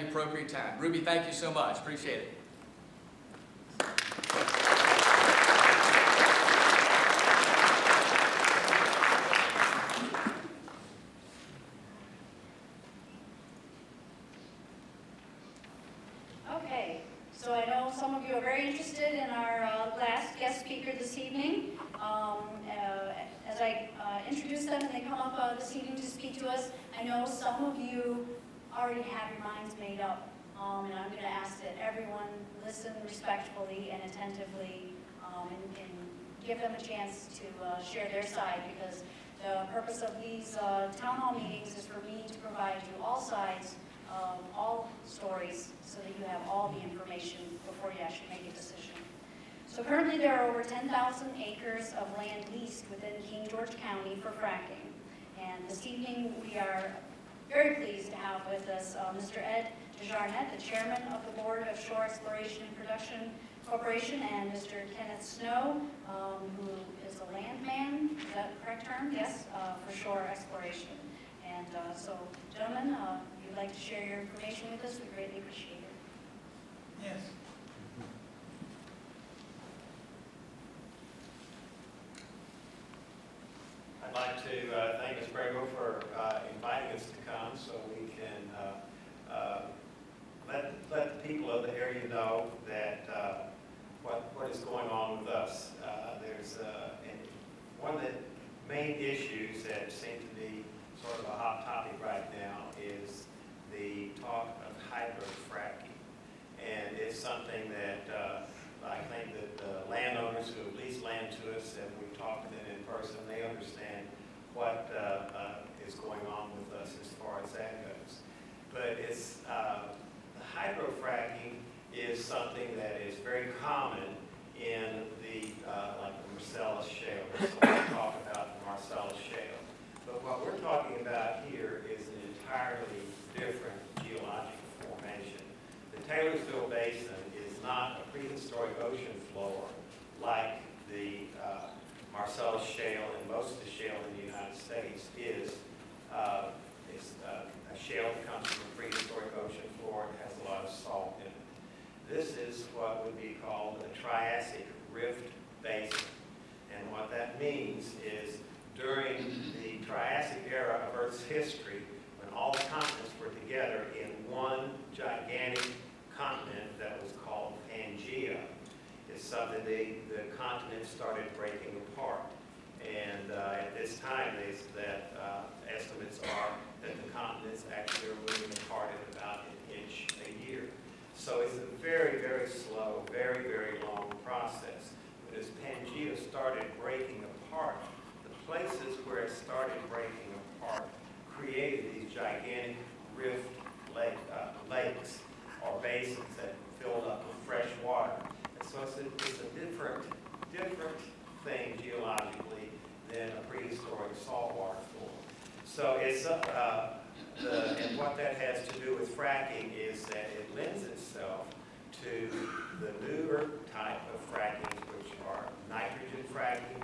the appropriate time. Ruby, thank you so much. Appreciate it. Okay, so I know some of you are very interested in our last guest speaker this evening. As I introduce them and they come up this evening to speak to us, I know some of you already have your minds made up, and I'm going to ask that everyone listen respectfully and attentively and give them a chance to share their side, because the purpose of these town hall meetings is for me to provide you all sides, all stories, so that you have all the information before you actually make a decision. So currently there are over 10,000 acres of land leased within King George County for fracking. And this evening we are very pleased to have with us Mr. Ed Dahlgren, the chairman of the Board of Shore Exploration and Production Corporation, and Mr. Kenneth Snow, who is a landman, is that the correct term? Yes, for shore exploration. And so, gentlemen, if you'd like to share your information with us, we greatly appreciate it. Yes. I'd like to thank Ms. Brabo for inviting us to come so we can let the people of the area know that what is going on with us. And one of the main issues that seem to be sort of a hot topic right now is the talk of hydrofracking. And it's something that I think that the landowners who have leased land to us, and we've talked to them in person, they understand what is going on with us as far as that goes. But it's the hydrofracking is something that is very common in the like the Marcellus Shale. So we talk about the Marcellus Shale. But what we're talking about here is an entirely different geologic formation. The Taylorsville Basin is not a prehistoric ocean floor like the Marcellus Shale and most of the shale in the United States is a shale that comes from a prehistoric ocean floor and has a lot of salt in it. This is what would be called a Triassic Rift Basin. And what that means is during the Triassic era of Earth's history, when all the continents were together in one gigantic continent that was called Pangea, it's something the continents started breaking apart. And at this time, estimates are that the continents actually are moving apart at about an inch a year. So it's a very, very slow, very, very long process. But as Pangea started breaking apart, the places where it started breaking apart created these gigantic rift lakes or basins that filled up with fresh water. And so it's a different thing geologically than a prehistoric saltwater floor. So it's and what that has to do with fracking is that it lends itself to the newer type of fracking, which are nitrogen fracking.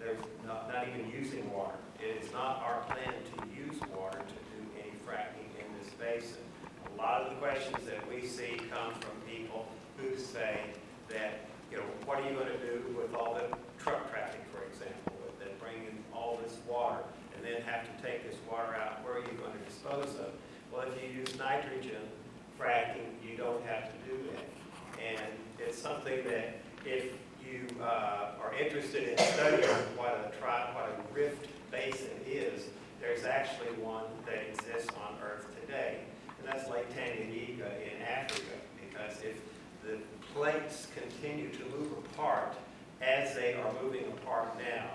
There's not even using water. It is not our plan to use water to do any fracking in this basin. A lot of the questions that we see come from people who say that, what are you going to do with all the truck traffic, for example, that bring in all this water and then have to take this water out? Where are you going to dispose of? Well, if you use nitrogen fracking, you don't have to do that. And it's something that if you are interested in studying what a rift basin is, there's actually one that exists on Earth today, and that's Lake Tanganyika in Africa, because if the plates continue to move apart as they are moving apart now,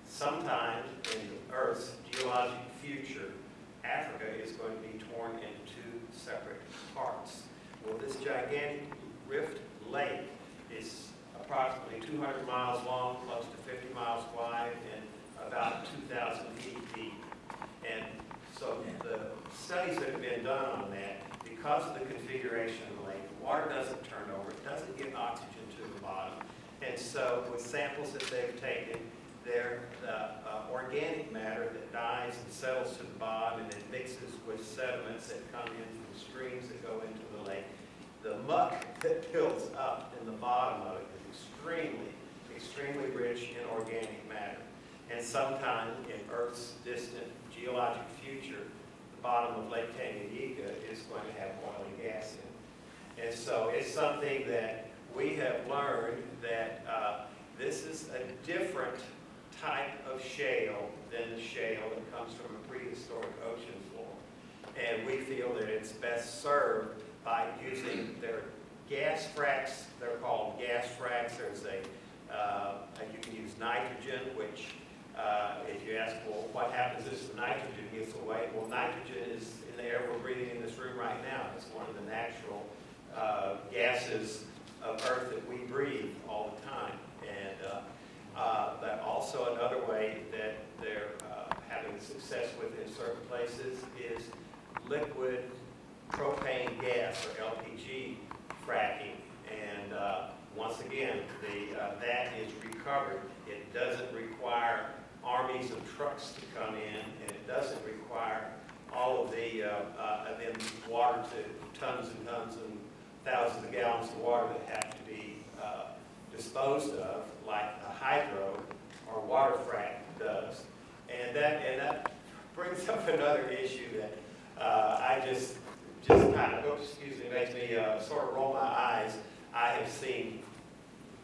sometime in Earth's geologic future, Africa is going to be torn into two separate parts. Well, this gigantic rift lake is approximately 200 miles long, close to 50 miles wide, and about 2,000 feet deep. And so the studies that have been done on that, because of the configuration of the lake, the water doesn't turn over, it doesn't get oxygen to the bottom. And so with samples that they've taken, they're organic matter that dies and settles to the bottom, and it mixes with sediments that come in from streams that go that builds up in the bottom of it is extremely rich in organic matter. And sometime in Earth's distant geologic future, the bottom of Lake Tanganyika is going to have oil and gas in it. And so it's something that we have learned that this is a different type of shale than the shale that comes from a prehistoric ocean floor. And we feel that it's best served by using their gas fracks. They're called gas fracks. There's you can use nitrogen, which if you ask, well, what happens if the nitrogen gets away? Well, nitrogen is in the air we're breathing in this room right now. It's one of the natural gases of Earth that we breathe all the time. And that also another way that they're having success with in certain places is liquid propane gas, or LPG fracking. And once again, that is recovered. It doesn't require armies of trucks to come in, and it doesn't require all of the water to tons and tons and thousands of gallons of water that have to be disposed of, like a hydro or water frack does. And that brings up another issue that I just kind of, makes me sort of roll my eyes. I have seen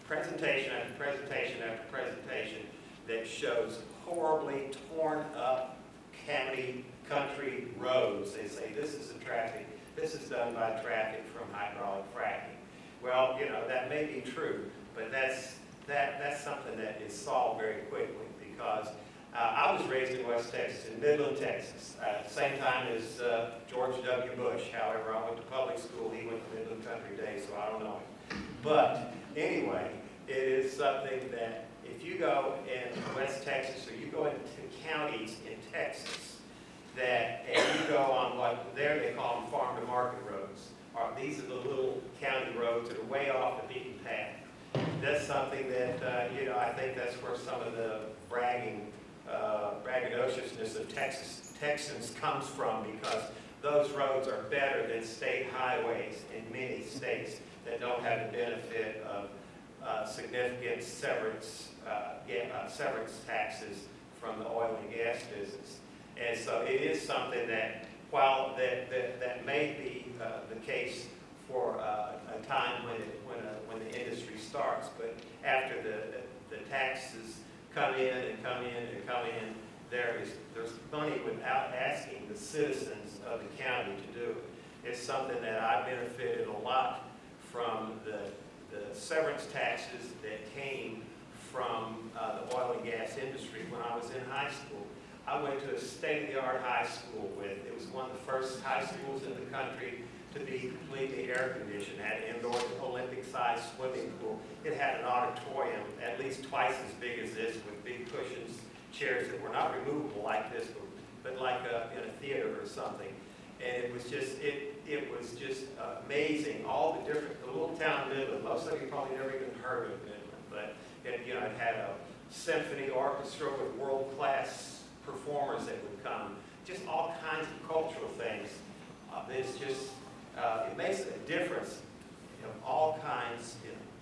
presentation after presentation after presentation that shows horribly torn up country roads. They say this is done by traffic from hydraulic fracking. Well, that may be true, but that's something that is solved very quickly, because I was raised in West Texas, in Midland, Texas, same time as George W. Bush. However, I went to public school. He went to Midland Country Day, so I don't know him. But anyway, it is something that if you go in West Texas, or you go into counties in Texas, and you go on what there they call them farm to market roads, or these are the little county roads that are way off the beaten path. That's something that I think that's where some of the braggadociousness of Texans comes from, because those roads are better than state highways in many states that don't have the benefit of significant severance taxes from the oil and gas business. And so it is something that, while that may be the case for a time when the industry starts, but after the taxes come in and come in and come in, there's money without asking the citizens of the county to do it. It's something that I benefited a lot from the severance taxes that came from the oil and gas industry when I was in high school. I went to a state-of-the-art high school it was one of the first high schools in the country to be completely air-conditioned. It had an indoor Olympic-sized swimming pool. It had an auditorium at least twice as big as this, with big cushions, chairs that were not removable like this, but like in a theater or something. And it was just amazing. All the little town of Midland. Most of you probably never even heard of Midland, but it had a symphony orchestra with world-class performers that would come. Just all kinds of cultural things. It makes a difference of all kinds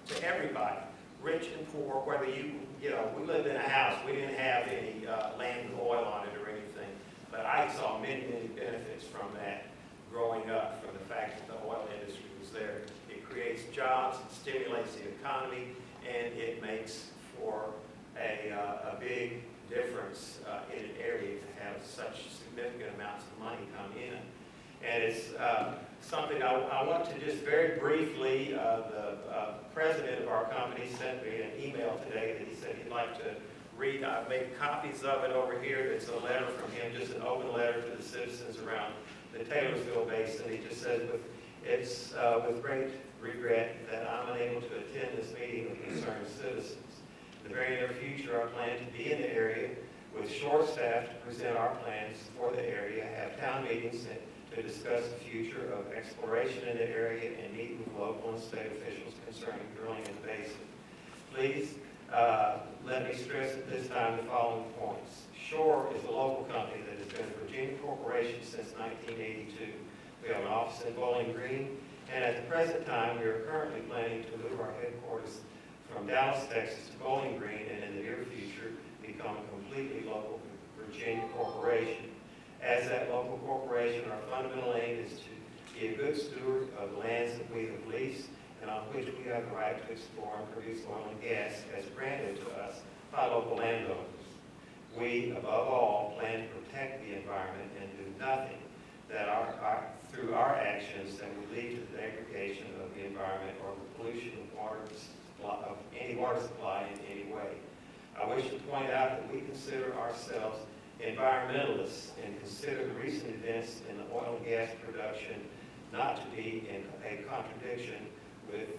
to everybody, rich and poor. Whether we lived in a house, we didn't have any land with oil on it or anything, but I saw many benefits from that growing up, from the fact that the oil industry was there. It creates jobs, it stimulates the economy, and it makes for a big difference in an area to have such significant amounts of money come in. And it's something I want to just very briefly, the president of our company sent me an email today that he said he'd like to read. I've made copies of it over here. It's a letter from him, just an open letter to the citizens around the Taylorsville Basin. He just says, it's with great regret that I'm unable to attend this meeting of concerned citizens. In the very near future, I plan to be in the area with short staff to present our plans for the area, have town meetings to discuss the future of exploration in the area, and meet with local and state officials concerning drilling in the basin. Please let me stress at this time the following points. Shore is a local company that has been a Virginia corporation since 1982. We have an office in Bowling Green And at the present time, we are currently planning to move our headquarters from Dallas, Texas to Bowling Green, and in the near future, become a completely local Virginia corporation. As that local corporation, our fundamental aim is to be a good steward of the lands that we have leased and on which we have the right to explore and produce oil and gas as granted to us by local landowners. We, above all, plan to protect the environment and do nothing that through our actions that would lead to the degradation of the environment or the pollution of any water supply in any way. I wish to point out that we consider ourselves environmentalists and consider the recent events in the oil and gas production not to be in a contradiction with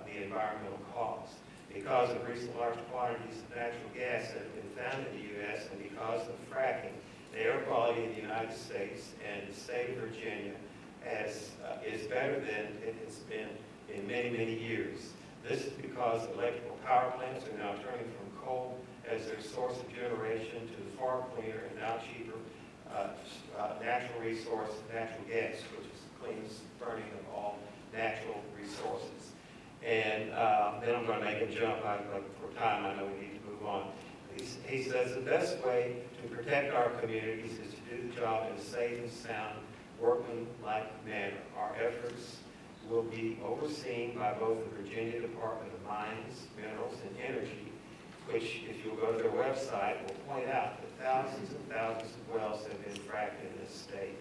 the environmental cause. Because of recent large quantities of natural gas that have been found in the U.S. and because of fracking, the air quality in the United States and the state of Virginia is better than it has been in many, many years. This is because electrical power plants are now turning from coal as their source of generation to the far cleaner and now cheaper natural resource, natural gas, which is the cleanest burning of all natural resources. And then I'm going to make a jump. For time, I know we need to move on. He says the best way to protect our communities is to do the job in a safe and sound, workmanlike manner. Our efforts will be overseen by both the Virginia Department of Mines, Minerals, and Energy, which, if you'll go to their website, will point out that thousands and thousands of wells have been fracked in this state,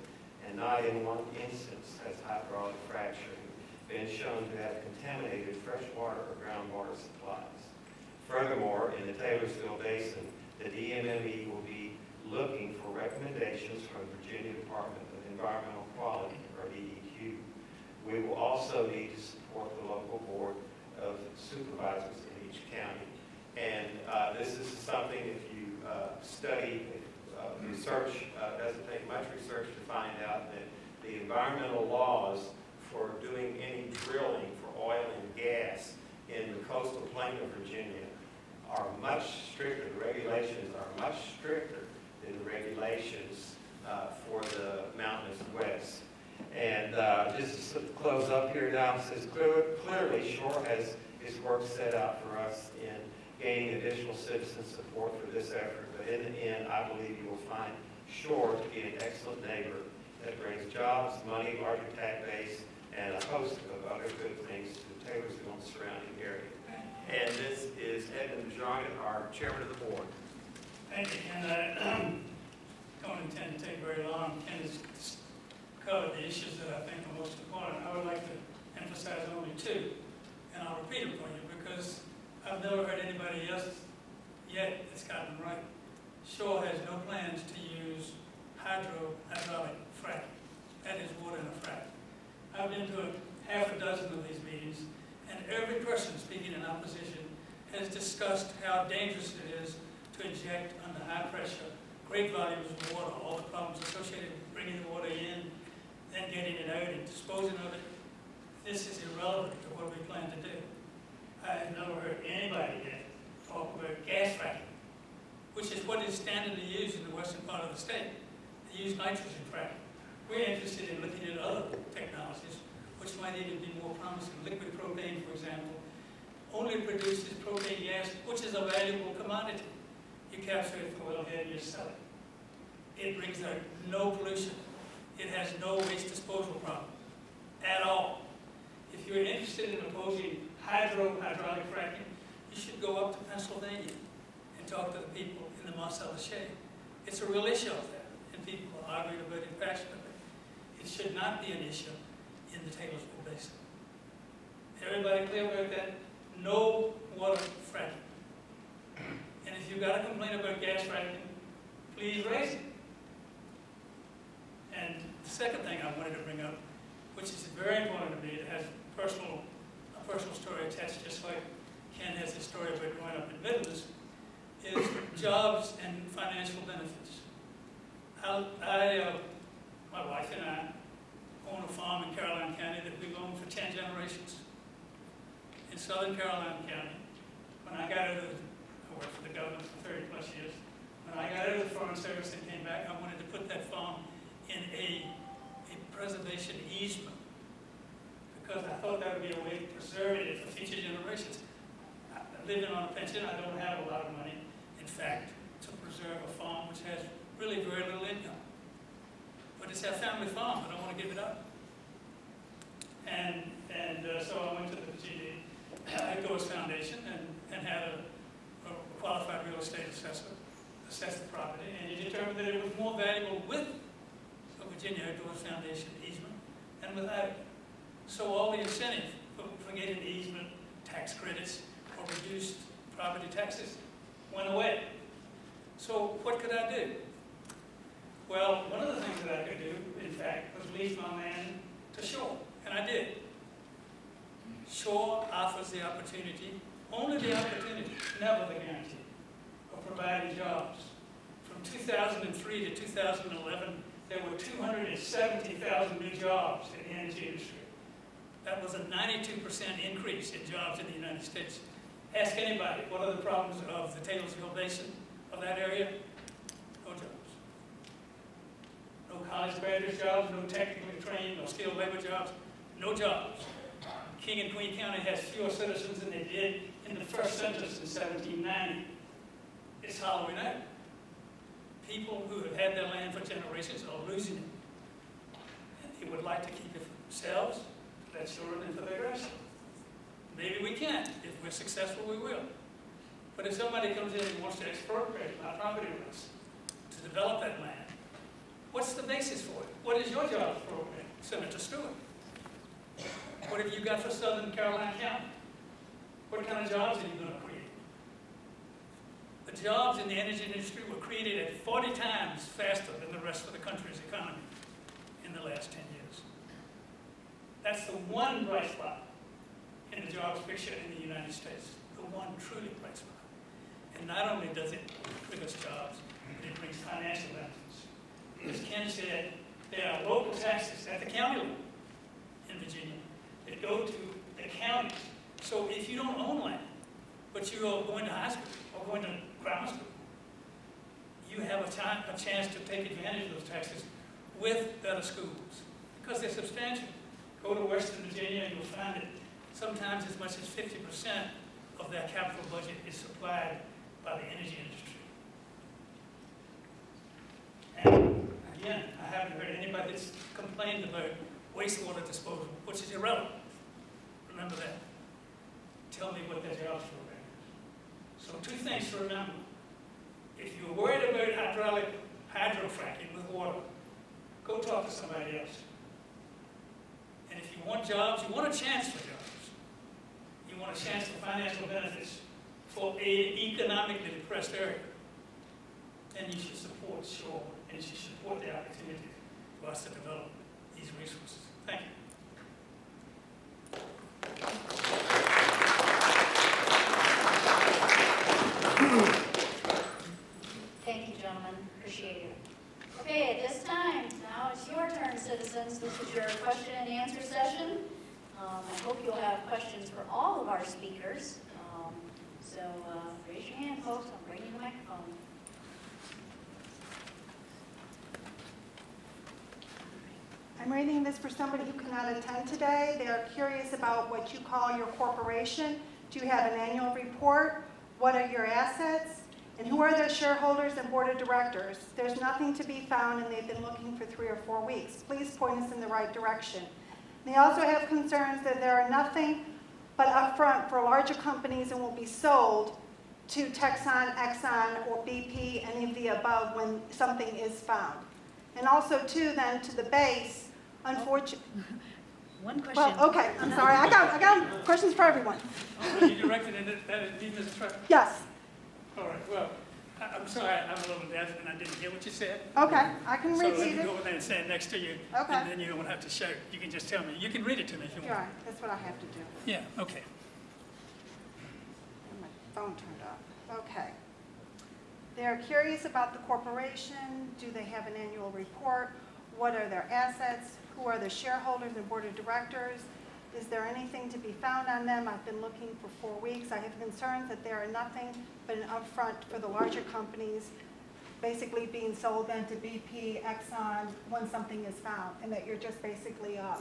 and not in one instance has hydraulic fracturing been shown to have contaminated freshwater or groundwater supplies. Furthermore, in the Taylorsville Basin, the DMME will be looking for recommendations from the Virginia Department of Environmental Quality, or DEQ. We will also need to support the local board of supervisors in each county. And this is something, if you study, research, doesn't take much research to find out that the environmental laws for doing any drilling for oil and gas in the coastal plain of Virginia are much stricter. The regulations are much stricter than the regulations for the mountainous west. And just to close up here now, it says clearly Shore has his work set out for us in gaining additional citizen support for this effort. But in the end, I believe you will find Shore to be an excellent neighbor that brings jobs, money, larger tax base, and a host of other good things to Taylorsville and surrounding area. And this is Edmund Jargon, our chairman of the board. Thank you, and I don't intend to take very long. Ken has covered the issues that I think are most important. I would like to emphasize only two, and I'll repeat them for you because I've never heard anybody else yet that's gotten them right. Shore has no plans to use hydraulic fracking. That is water in a frack. I've been to half a dozen of these meetings, and every person speaking in opposition has discussed how dangerous it is to inject under high pressure great volumes of water, all the problems associated with bringing the water in, then getting it out and disposing of it. This is irrelevant to what we plan to do. I have never heard anybody yet talk about gas fracking, which is what is standardly used in the western part of the state. They use nitrogen fracking. We're interested in looking at other technologies, which might even be more promising. Liquid propane, for example, only produces propane gas, which is a valuable commodity. You capture it from wellhead and you sell it. It brings out no pollution. It has no waste disposal problem at all. If you're interested in opposing hydraulic fracking, you should go up to Pennsylvania and talk to the people in the Marcellus Shale. It's a real issue out there, and people are arguing about it passionately. It should not be an issue in the Taylorsville Basin. Everybody clear about that? No water fracking. And if you've got a complaint about gas fracking, please raise it. And the second thing I wanted to bring up, which is very important to me, it has a personal story attached, just like Ken has a story about growing up in Midlands, is jobs and financial benefits. My wife and I own a farm in Caroline County that we've owned for 10 generations. In Southern Caroline County, when I got out of I worked for the government for 30 plus years. When I got out of the Foreign Service and came back, I wanted to put that farm in a preservation easement because I thought that would be a way to preserve it for future generations. Living on a pension, I don't have a lot of money, in fact, to preserve a farm which has really very little income. But it's our family farm, I don't want to give it up. And so I went to the Virginia Outdoors Foundation and had a qualified real estate assessor assess the property, and he determined that it was more valuable with a Virginia Outdoors Foundation easement than without it. So all the incentive for getting the easement, tax credits, or reduced property taxes went away. So what could I do? Well, one of the things that I could do, in fact, was lease my land to Shore, and I did. Shore offers the opportunity, only the opportunity, never the guarantee, of providing jobs. From 2003 to 2011, there were 270,000 new jobs in the energy industry. That was a 92% increase in jobs in the United States. Ask anybody, what are the problems of the Taylorsville Basin, of that area? No jobs. No college graduate jobs, no technically trained, no skilled labor jobs, no jobs. King and Queen County has fewer citizens than they did in the first census in 1790. It's hollowing out. People who have had their land for generations are losing it. And they would like to keep it for themselves, for their children, and for their grandchildren. Maybe we can. If we're successful, we will. But if somebody comes in and wants to expropriate my property rights to develop that land, what's the basis for it? What is your job program, Senator Stewart? What have you got for Southern Carolina County? What kind of jobs are you going to create? The jobs in the energy industry were created at 40 times faster than the rest of the country's economy in the last 10 years. That's the one bright spot in the jobs picture in the United States, the one truly bright spot. And not only does it bring us jobs, but it brings financial benefits. As Ken said, there are local taxes at the county level in Virginia that go to the counties. So if you don't own land, but you are going to high school or going to grammar school, you have a chance to take advantage of those taxes with better schools, because they're substantial. Go to Western Virginia and you'll find that sometimes as much as 50% of their capital budget is supplied by the energy industry. And again, I haven't heard anybody that's complained about wastewater disposal, which is irrelevant. Remember that. Tell me what their jobs program is. So 2 things to remember. If you're worried about hydrofracking with water, go talk to somebody else. And if you want jobs, you want a chance for jobs. You want a chance for financial benefits for an economically depressed area, then you should support Shore, and you should support the opportunity for us to develop these resources. Thank you. Thank you, gentlemen. Appreciate it. Okay, at this time, now it's your turn, citizens. This is your question and answer session. I hope you'll have questions for all of our speakers. So raise your hand, folks. I'll bring you the microphone. I'm reading this for somebody who cannot attend today. They are curious about what you call your corporation. Do you have an annual report? What are your assets? And who are the shareholders and board of directors? There's nothing to be found, and they've been looking for 3 or 4 weeks. Please point us in the right direction. They also have concerns that there are nothing but upfront for larger companies and will be sold to Texan, Exxon, or BP, any of the above, when something is found. And also, too, then, to the base, unfortunately. One question. Well, okay, I'm sorry. I got questions for everyone. Oh, you directed it at me, Mr. Trump? Yes. All right, well, I'm sorry, I'm a little deaf and I didn't hear what you said. Okay, I can So let repeat me it. go over there and stand next to you. Okay. And then you don't have to shout. You can just tell me. You can read it to me if you You're want. right, that's what I have to do. Yeah, okay. And my phone turned off. Okay. They're curious about the corporation. Do they have an annual report? What are their assets? Who are the shareholders and board of directors? Is there anything to be found on them? I've been looking for 4 weeks. I have concerns that there are nothing but an upfront for the larger companies, basically being sold then to BP, Exxon, when something is found, and that you're just basically a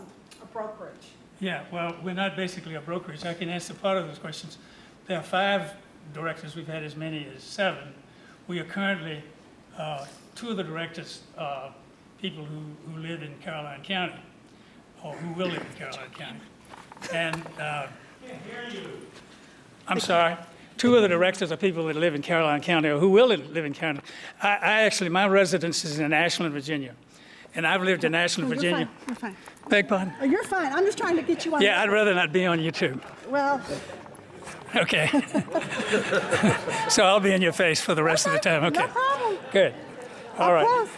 brokerage. Yeah, well, we're not basically a brokerage. I can answer part of those questions. There are 5 directors. We've had as many as 7. We are currently, 2 of the directors are people who live in Caroline County, or who will live in Caroline County. And, I'm sorry. 2 of the directors are people that live in Caroline County, or who will live in Caroline. I actually, my residence is in Ashland, Virginia. And I've lived in Ashland, Virginia. You're fine. Beg pardon? Oh, you're fine. I'm just trying to get you on. Yeah, I'd rather not be on YouTube. Well, Okay. So I'll be in your face for the rest of the time. Okay. no problem. Good. All right. Pass.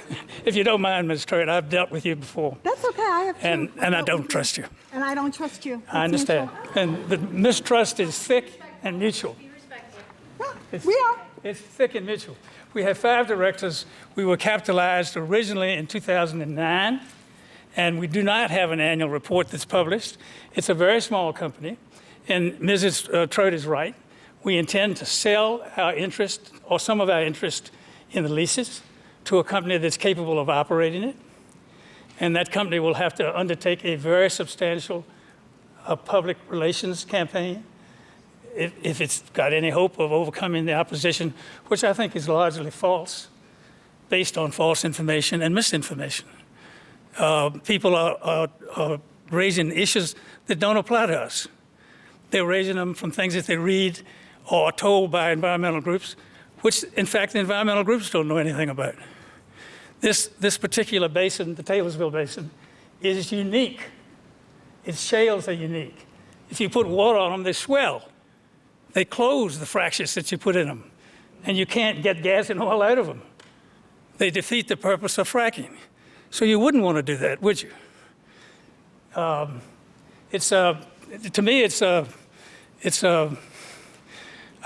If you don't mind, Ms. Strait, I've dealt with you before, That's okay. I have to. and I don't trust you. And I don't trust you. I understand. And the mistrust is thick and mutual. Yeah, we are. It's thick and mutual. We have 5 directors. We were capitalized originally in 2009, and we do not have an annual report that's published. It's a very small company, and Mrs. Trout is right. We intend to sell our interest, or some of our interest, in the leases to a company that's capable of operating it, and that company will have to undertake a very substantial public relations campaign if it's got any hope of overcoming the opposition, which I think is largely false, based on false information and misinformation. People are raising issues that don't apply to us. They're raising them from things that they read or are told by environmental groups, which, in fact, the environmental groups don't know anything about. This particular basin, the Taylorsville Basin, is unique. Its shales are unique. If you put water on them, they swell. They close the fractures that you put in them, and you can't get gas and oil out of them. They defeat the purpose of fracking. So you wouldn't want to do that, would you? To me, I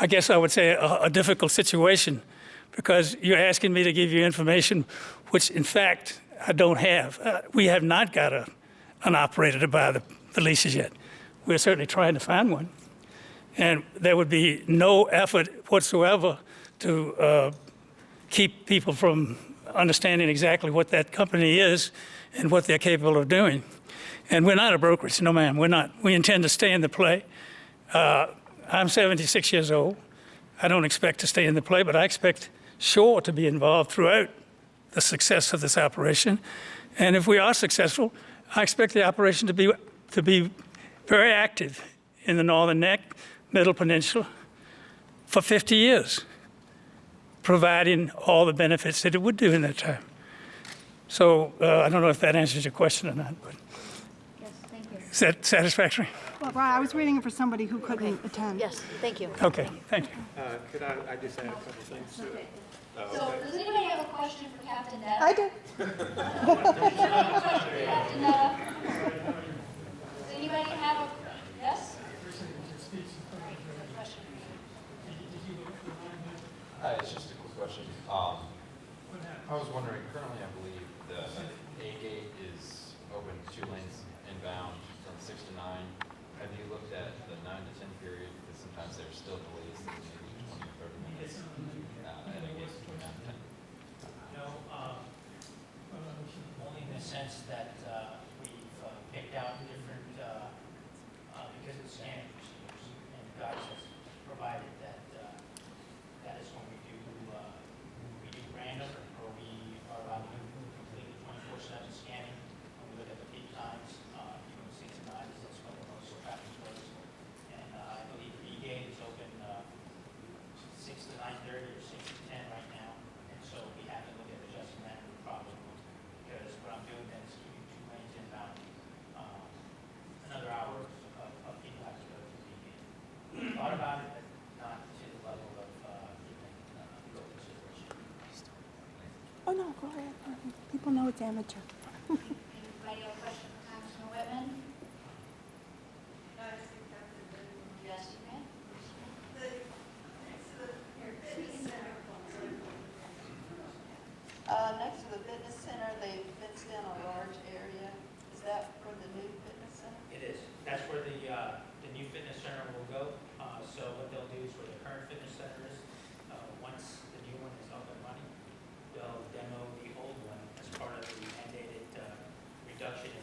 guess I would say a difficult situation, because you're asking me to give you information which, in fact, I don't have. We have not got an operator to buy the leases yet. We're certainly trying to find one. And there would be no effort whatsoever to keep people from understanding exactly what that company is and what they're capable of doing. And we're not a brokerage, no ma'am, we're not. We intend to stay in the play. I'm 76 years old. I don't expect to stay in the play, but I expect Shore to be involved throughout the success of this operation. And if we are successful, I expect the operation to be very active in the Northern Neck, Middle Peninsula, for 50 years, providing all the benefits that it would do in that time. So I don't know if that answers your question or not, but Yes, thank you. is that satisfactory? Well, Brian, I was waiting for somebody who couldn't attend. Yes, thank you. Okay, thank you. Could I just add a couple things to it? So, does anybody have a question for Captain Nette? I did. Captain Nette? Does anybody have a, yes? Question. Hi, it's just a quick question. I was wondering, currently I believe the A gate is open 2 lanes inbound from 6 to 9. Have you looked at the 9 to 10 period? Because sometimes there's still delays that maybe 20 or 30 minutes at A gate between 9 and 10. No, only in the sense that we've picked out different, because of scanning procedures, and guys has provided that that is when we do random, or we are allowed to do completely 24/7 scanning. When we look at the peak times, even 6 to 9, that's when the most traffic flows. And I believe E-gate is open 6 to 9:30 or 6 to 10 right now. And so we have to look at adjusting that problem, because what I'm doing then is keeping 2 lanes inbound. Another hour of people have to go through E-gate. Thought about it, but not to the level of even real consideration. Oh, no, go ahead. People know it's amateur. Anybody have a question for Congressman Wittman? Yes, you can. Next to the fitness center, they fenced in a large area. Is that for the new fitness center? It is. That's where the new fitness center will go. So what they'll do is where the current fitness center is, once the new one is up and running, they'll demo the old one as part of the mandated reduction in